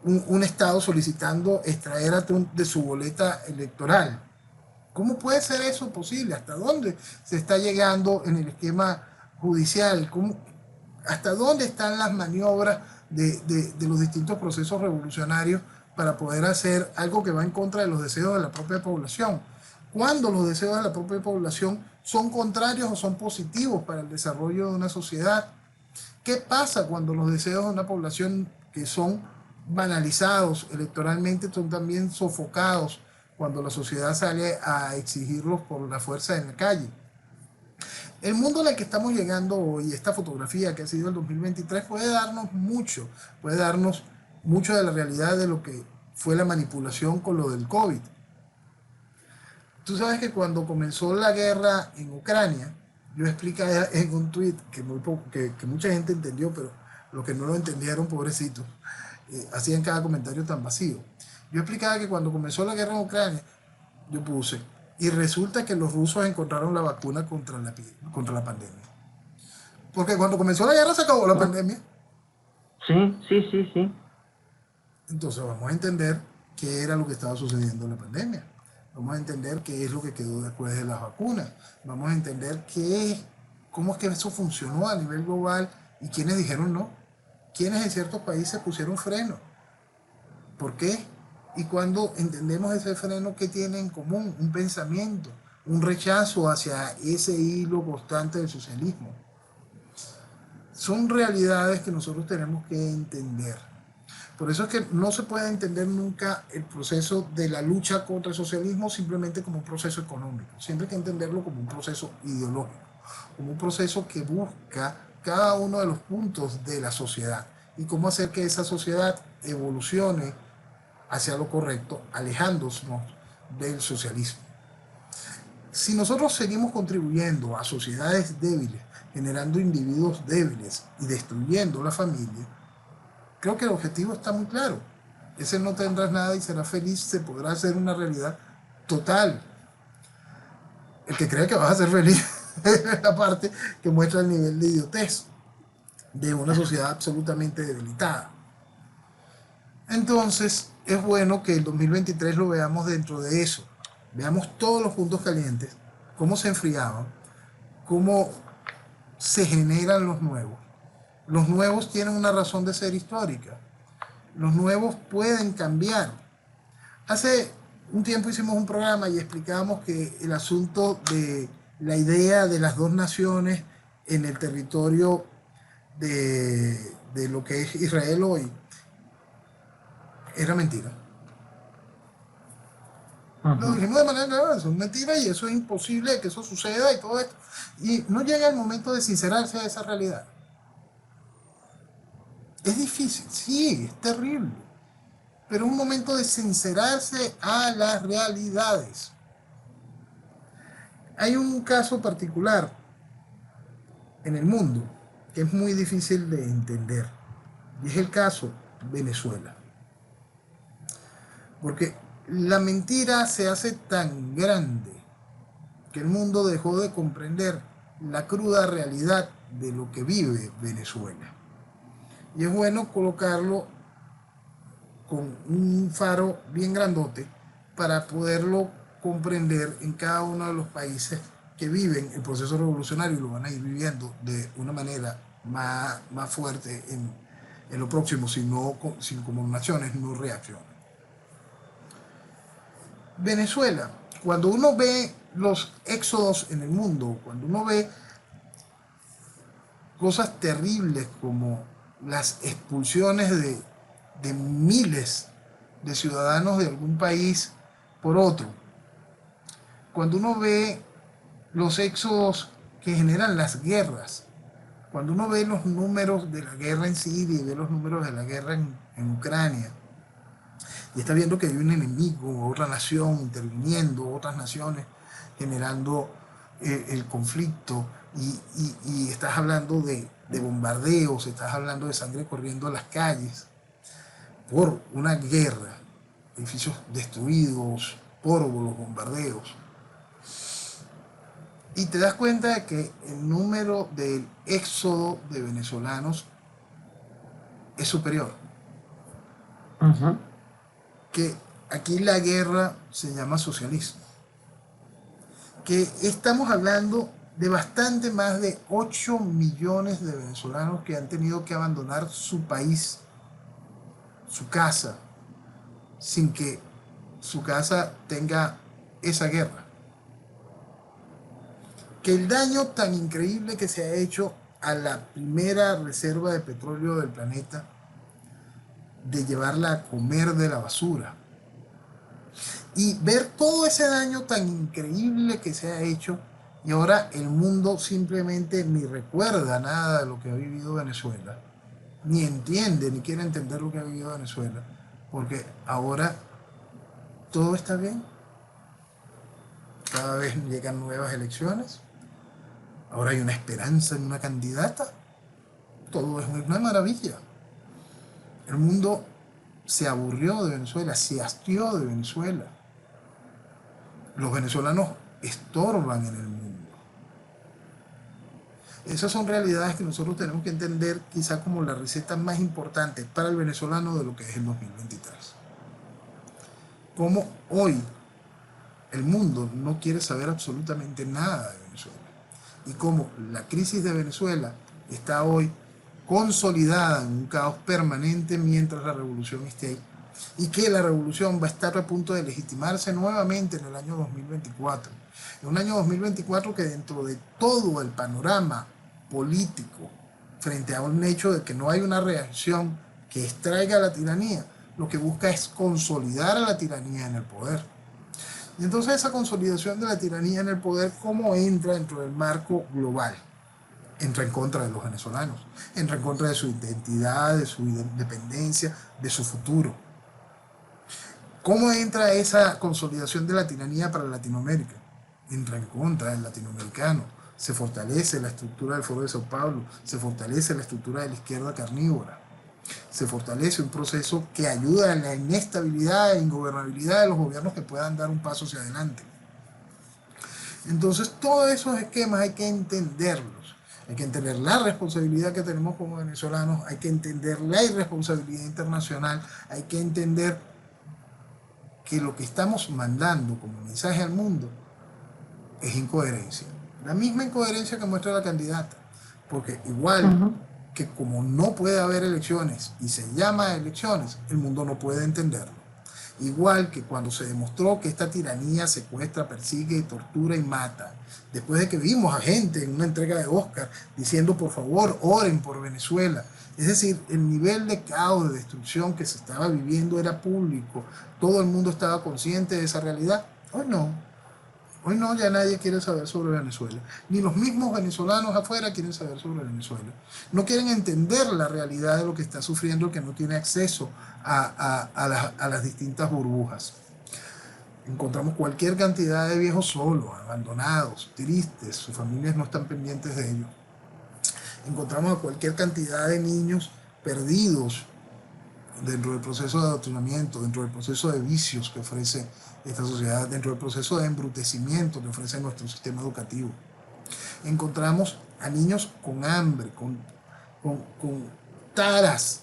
un Estado solicitando extraer a Trump de su boleta electoral. ¿Cómo puede ser eso posible? ¿Hasta dónde se está llegando en el esquema judicial? ¿Hasta dónde están las maniobras de los distintos procesos revolucionarios para poder hacer algo que va en contra de los deseos de la propia población? ¿Cuándo los deseos de la propia población son contrarios o son positivos para el desarrollo de una sociedad? ¿Qué pasa cuando los deseos de una población que son banalizados electoralmente son también sofocados cuando la sociedad sale a exigirlos por la fuerza en la calle? El mundo en el que estamos llegando hoy, esta fotografía que ha sido el 2023, puede darnos mucho de la realidad de lo que fue la manipulación con lo del COVID. Tú sabes que cuando comenzó la guerra en Ucrania, yo expliqué en un tweet que mucha gente entendió, pero los que no lo entendieron, pobrecitos, hacían cada comentario tan vacío. Yo explicaba que cuando comenzó la guerra en Ucrania, yo puse, y resulta que los rusos encontraron la vacuna contra la pandemia. Porque cuando comenzó la guerra se acabó la pandemia. Sí. Entonces vamos a entender qué era lo que estaba sucediendo en la pandemia. Vamos a entender qué es lo que quedó después de las vacunas. Vamos a entender cómo es que eso funcionó a nivel global y quiénes dijeron no. Quiénes en ciertos países pusieron freno. ¿Por qué? Y cuando entendemos ese freno, ¿qué tiene en común? Un pensamiento, un rechazo hacia ese hilo constante del socialismo. Son realidades que nosotros tenemos que entender. Por eso es que no se puede entender nunca el proceso de la lucha contra el socialismo simplemente como un proceso económico. Siempre hay que entenderlo como un proceso ideológico, como un proceso que busca cada uno de los puntos de la sociedad y cómo hacer que esa sociedad evolucione hacia lo correcto, alejándonos del socialismo. Si nosotros seguimos contribuyendo a sociedades débiles, generando individuos débiles y destruyendo la familia, creo que el objetivo está muy claro. Ese no tendrás nada y serás feliz, se podrá hacer una realidad total. El que cree que vas a ser feliz es la parte que muestra el nivel de idiotez de una sociedad absolutamente debilitada. Entonces, es bueno que el 2023 lo veamos dentro de eso. Veamos todos los puntos calientes, cómo se enfriaban, cómo se generan los nuevos. Los nuevos tienen una razón de ser histórica. Los nuevos pueden cambiar. Hace un tiempo hicimos un programa y explicábamos que el asunto de la idea de las dos naciones en el territorio de lo que es Israel hoy era mentira. Lo dijimos de manera clara, eso es mentira y eso es imposible que eso suceda y todo esto. Y no llega el momento de sincerarse a esa realidad. Es difícil, sí, es terrible, pero es un momento de sincerarse a las realidades. Hay un caso particular en el mundo que es muy difícil de entender y es el caso Venezuela. Porque la mentira se hace tan grande que el mundo dejó de comprender la cruda realidad de lo que vive Venezuela. Y es bueno colocarlo con un faro bien grandote para poderlo comprender en cada uno de los países que viven el proceso revolucionario y lo van a ir viviendo de una manera más fuerte en lo próximo, si como naciones no reaccionan. Venezuela, cuando uno ve los éxodos en el mundo, cuando uno ve cosas terribles como las expulsiones de miles de ciudadanos de algún país por otro, cuando uno ve los éxodos que generan las guerras, cuando uno ve los números de la guerra en Siria y ve los números de la guerra en Ucrania, y está viendo que hay un enemigo, otra nación interviniendo, otras naciones generando el conflicto, y estás hablando de bombardeos, estás hablando de sangre corriendo en las calles por una guerra, edificios destruidos, polvo, los bombardeos. Y te das cuenta de que el número del éxodo de venezolanos es superior. Que aquí la guerra se llama socialismo. Que estamos hablando de bastante más de 8 millones de venezolanos que han tenido que abandonar su país, su casa, sin que su casa tenga esa guerra. Que el daño tan increíble que se ha hecho a la primera reserva de petróleo del planeta, de llevarla a comer de la basura, y ver todo ese daño tan increíble que se ha hecho, y ahora el mundo simplemente ni recuerda nada de lo que ha vivido Venezuela, ni entiende, ni quiere entender lo que ha vivido Venezuela, porque ahora todo está bien. Cada vez llegan nuevas elecciones, ahora hay una esperanza en una candidata, todo es una maravilla. El mundo se aburrió de Venezuela, se hastió de Venezuela. Los venezolanos estorban en el mundo. Esas son realidades que nosotros tenemos que entender quizá como la receta más importante para el venezolano de lo que es el 2023. Como hoy el mundo no quiere saber absolutamente nada de Venezuela. Y como la crisis de Venezuela está hoy consolidada en un caos permanente mientras la revolución esté ahí. Y que la revolución va a estar a punto de legitimarse nuevamente en el año 2024. En un año 2024 que dentro de todo el panorama político, frente a un hecho de que no hay una reacción que extraiga la tiranía, lo que busca es consolidar a la tiranía en el poder. Y entonces esa consolidación de la tiranía en el poder, ¿cómo entra dentro del marco global? Entra en contra de los venezolanos, entra en contra de su identidad, de su independencia, de su futuro. ¿Cómo entra esa consolidación de la tiranía para Latinoamérica? Entra en contra del latinoamericano. Se fortalece la estructura del Foro de Sao Paulo, se fortalece la estructura de la izquierda carnívora, se fortalece un proceso que ayuda a la inestabilidad e ingobernabilidad de los gobiernos que puedan dar un paso hacia adelante. Entonces, todos esos esquemas hay que entenderlos. Hay que entender la responsabilidad que tenemos como venezolanos, hay que entender la irresponsabilidad internacional, hay que entender que lo que estamos mandando como mensaje al mundo es incoherencia. La misma incoherencia que muestra la candidata. Porque igual que como no puede haber elecciones y se llama elecciones, el mundo no puede entenderlo. Igual que cuando se demostró que esta tiranía secuestra, persigue, tortura y mata. Después de que vimos a gente en una entrega de Oscar diciendo por favor oren por Venezuela. Es decir, el nivel de caos, de destrucción que se estaba viviendo era público. Todo el mundo estaba consciente de esa realidad. Hoy no. Hoy no, ya nadie quiere saber sobre Venezuela. Ni los mismos venezolanos afuera quieren saber sobre Venezuela. No quieren entender la realidad de lo que está sufriendo el que no tiene acceso a las distintas burbujas. Encontramos cualquier cantidad de viejos solos, abandonados, tristes, sus familias no están pendientes de ellos. Encontramos a cualquier cantidad de niños perdidos dentro del proceso de adoctrinamiento, dentro del proceso de vicios que ofrece esta sociedad, dentro del proceso de embrutecimiento que ofrece nuestro sistema educativo. Encontramos a niños con hambre, con taras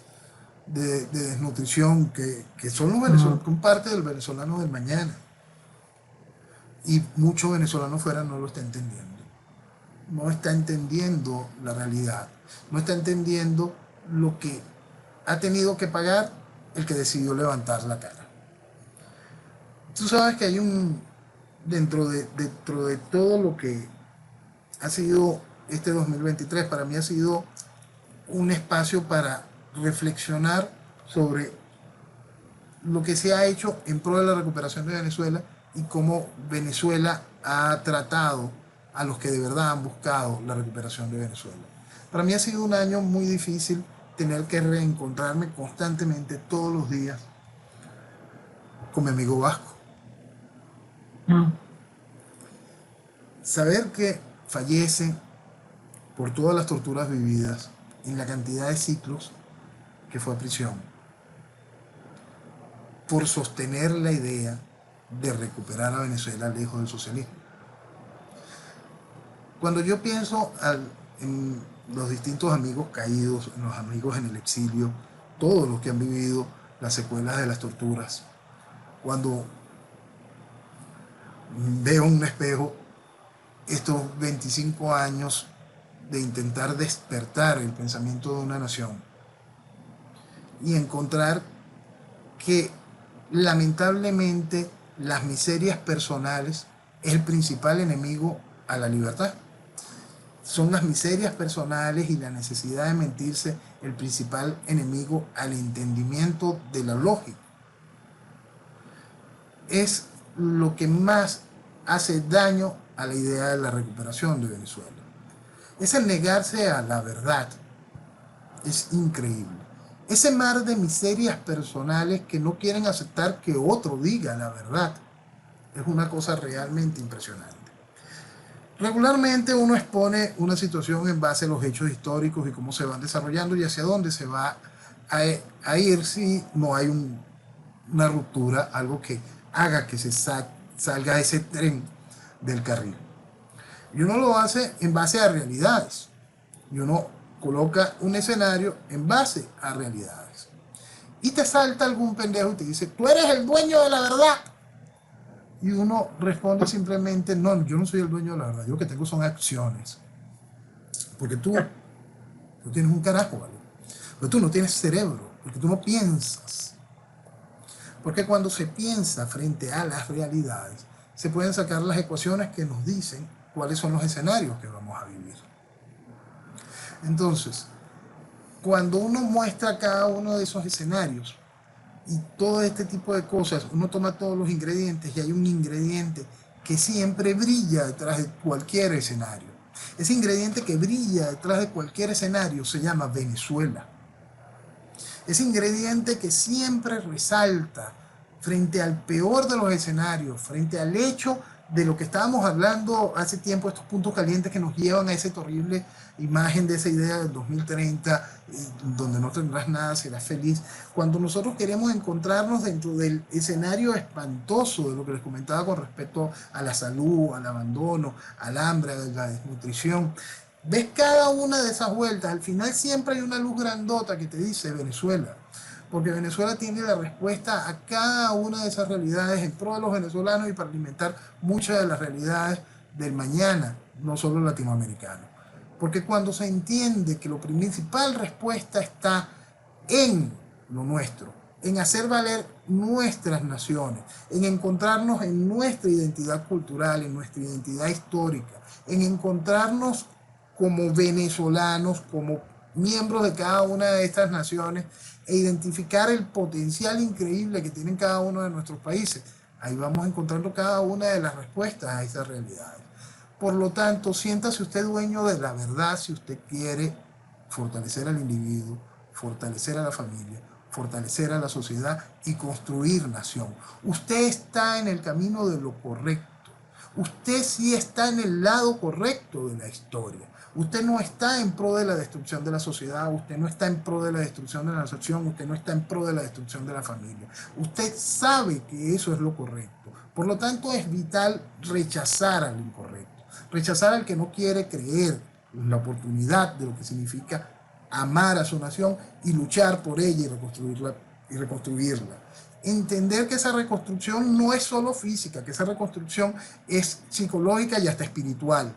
de desnutrición, que son los venezolanos, son parte del venezolano del mañana. Y muchos venezolanos fuera no lo está entendiendo. No está entendiendo la realidad, no está entendiendo lo que ha tenido que pagar el que decidió levantar la cara. Tú sabes que hay dentro de todo lo que ha sido este 2023, para mí ha sido un espacio para reflexionar sobre lo que se ha hecho en pro de la recuperación de Venezuela y cómo Venezuela ha tratado a los que de verdad han buscado la recuperación de Venezuela. Para mí ha sido un año muy difícil tener que reencontrarme constantemente todos los días con mi amigo Vasco. Saber que fallece por todas las torturas vividas en la cantidad de ciclos que fue a prisión, por sostener la idea de recuperar a Venezuela lejos del socialismo. Cuando yo pienso en los distintos amigos caídos, en los amigos en el exilio, todos los que han vivido las secuelas de las torturas, cuando veo en un espejo estos 25 años de intentar despertar el pensamiento de una nación y encontrar que lamentablemente las miserias personales es el principal enemigo a la libertad. Son las miserias personales y la necesidad de mentirse el principal enemigo al entendimiento de la lógica. Es lo que más hace daño a la idea de la recuperación de Venezuela. Es el negarse a la verdad. Es increíble. Ese mar de miserias personales que no quieren aceptar que otro diga la verdad. Es una cosa realmente impresionante. Regularmente uno expone una situación en base a los hechos históricos y cómo se van desarrollando y hacia dónde se va a ir si no hay una ruptura, algo que haga que se salga ese tren del carril. Y uno lo hace en base a realidades. Y uno coloca un escenario en base a realidades. Y te salta algún pendejo y te dice, tú eres el dueño de la verdad. Y uno responde simplemente, no, yo no soy el dueño de la verdad, yo lo que tengo son acciones. Porque tú tienes un carajo, ¿vale? Porque tú no tienes cerebro, porque tú no piensas. Porque cuando se piensa frente a las realidades, se pueden sacar las ecuaciones que nos dicen cuáles son los escenarios que vamos a vivir. Entonces, cuando uno muestra cada uno de esos escenarios y todo este tipo de cosas, uno toma todos los ingredientes y hay un ingrediente que siempre brilla detrás de cualquier escenario. Ese ingrediente que brilla detrás de cualquier escenario se llama Venezuela. Ese ingrediente que siempre resalta frente al peor de los escenarios, frente al hecho de lo que estábamos hablando hace tiempo, estos puntos calientes que nos llevan a esa terrible imagen de esa idea del 2030, donde no tendrás nada, serás feliz. Cuando nosotros queremos encontrarnos dentro del escenario espantoso de lo que les comentaba con respecto a la salud, al abandono, al hambre, a la desnutrición, ves cada una de esas vueltas, al final siempre hay una luz grandota que te dice Venezuela. Porque Venezuela tiene la respuesta a cada una de esas realidades en pro de los venezolanos y para alimentar muchas de las realidades del mañana, no solo latinoamericano. Porque cuando se entiende que la principal respuesta está en lo nuestro, en hacer valer nuestras naciones, en encontrarnos en nuestra identidad cultural, en nuestra identidad histórica, en encontrarnos como venezolanos, como miembros de cada una de estas naciones, e identificar el potencial increíble que tienen cada uno de nuestros países. Ahí vamos encontrando cada una de las respuestas a esas realidades. Por lo tanto, siéntase usted dueño de la verdad si usted quiere fortalecer al individuo, fortalecer a la familia, fortalecer a la sociedad y construir nación. Usted está en el camino de lo correcto. Usted sí está en el lado correcto de la historia. Usted no está en pro de la destrucción de la sociedad, usted no está en pro de la destrucción de la nación, usted no está en pro de la destrucción de la familia. Usted sabe que eso es lo correcto. Por lo tanto, es vital rechazar al incorrecto, rechazar al que no quiere creer en la oportunidad de lo que significa amar a su nación y luchar por ella y reconstruirla. Entender que esa reconstrucción no es solo física, que esa reconstrucción es psicológica y hasta espiritual.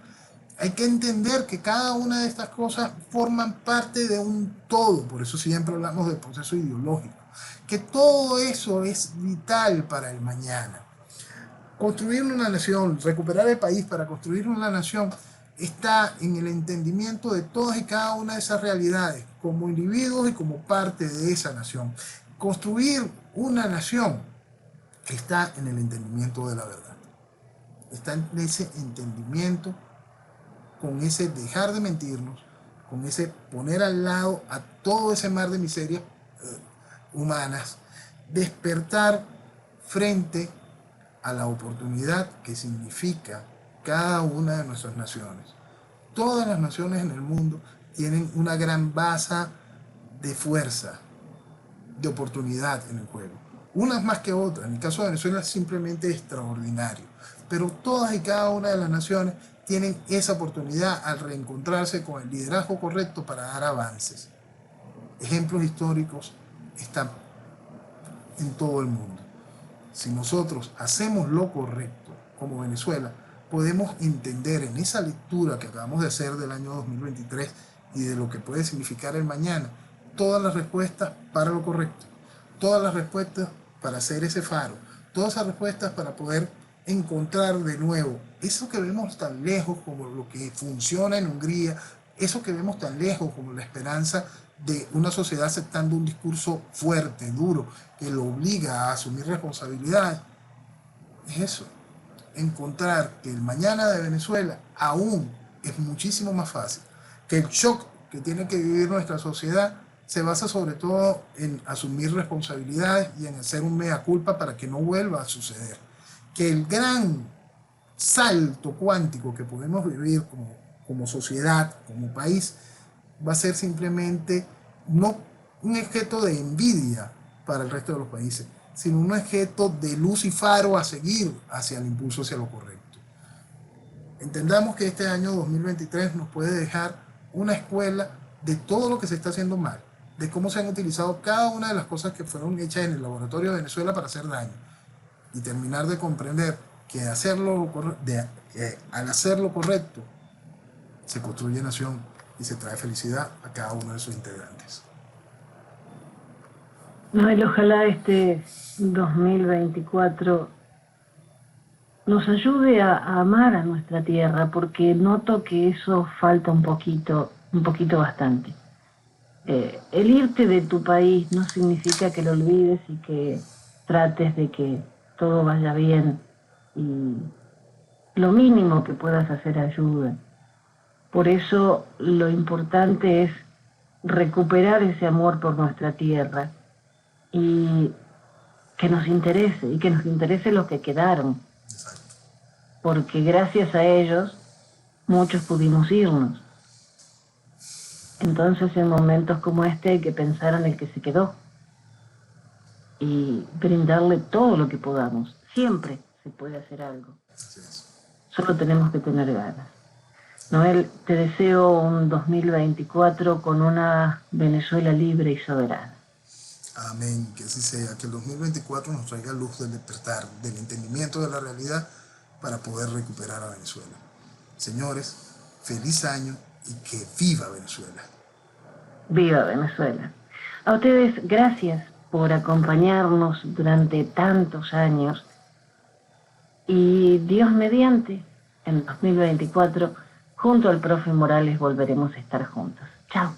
Hay que entender que cada una de estas cosas forman parte de un todo, por eso siempre hablamos del proceso ideológico, que todo eso es vital para el mañana. Construir una nación, recuperar el país para construir una nación, está en el entendimiento de todas y cada una de esas realidades, como individuos y como parte de esa nación. Construir una nación está en el entendimiento de la verdad, está en ese entendimiento, con ese dejar de mentirnos, con ese poner al lado a todo ese mar de miserias humanas, despertar frente a la oportunidad que significa cada una de nuestras naciones. Todas las naciones en el mundo tienen una gran base de fuerza, de oportunidad en el juego. Unas más que otras. En el caso de Venezuela es simplemente extraordinario. Pero todas y cada una de las naciones tienen esa oportunidad al reencontrarse con el liderazgo correcto para dar avances. Ejemplos históricos están en todo el mundo. Si nosotros hacemos lo correcto como Venezuela, podemos entender en esa lectura que acabamos de hacer del año 2023 y de lo que puede significar el mañana, todas las respuestas para lo correcto, todas las respuestas para hacer ese faro, todas esas respuestas para poder encontrar de nuevo eso que vemos tan lejos como lo que funciona en Hungría, eso que vemos tan lejos como la esperanza de una sociedad aceptando un discurso fuerte, duro, que lo obliga a asumir responsabilidades. Es eso, encontrar que el mañana de Venezuela aún es muchísimo más fácil, que el shock que tiene que vivir nuestra sociedad se basa sobre todo en asumir responsabilidades y en hacer un mea culpa para que no vuelva a suceder. Que el gran salto cuántico que podemos vivir como sociedad, como país, va a ser simplemente no un objeto de envidia para el resto de los países, sino un objeto de luz y faro a seguir hacia el impulso hacia lo correcto. Entendamos que este año 2023 nos puede dejar una escuela de todo lo que se está haciendo mal, de cómo se han utilizado cada una de las cosas que fueron hechas en el laboratorio de Venezuela para hacer daño, y terminar de comprender que al hacer lo correcto se construye nación y se trae felicidad a cada uno de sus integrantes. Noel, ojalá este 2024 nos ayude a amar a nuestra tierra, porque noto que eso falta un poquito bastante. El irte de tu país no significa que lo olvides y que trates de que todo vaya bien. Y lo mínimo que puedas hacer ayuda. Por eso lo importante es recuperar ese amor por nuestra tierra y y que nos interese los que quedaron, Exacto. porque gracias a ellos muchos pudimos irnos. Entonces en momentos como este hay que pensar en el que se quedó y brindarle todo lo que podamos. Siempre se puede hacer algo, Así es. solo tenemos que tener ganas. Noel, te deseo un 2024 con una Venezuela libre y soberana. Amén, que así sea, que el 2024 nos traiga luz del despertar, del entendimiento de la realidad para poder recuperar a Venezuela. Señores, feliz año y que viva Venezuela. Viva Venezuela. A ustedes, gracias por acompañarnos durante tantos años y Dios mediante, en 2024, junto al profe Morales volveremos a estar juntos. Chao.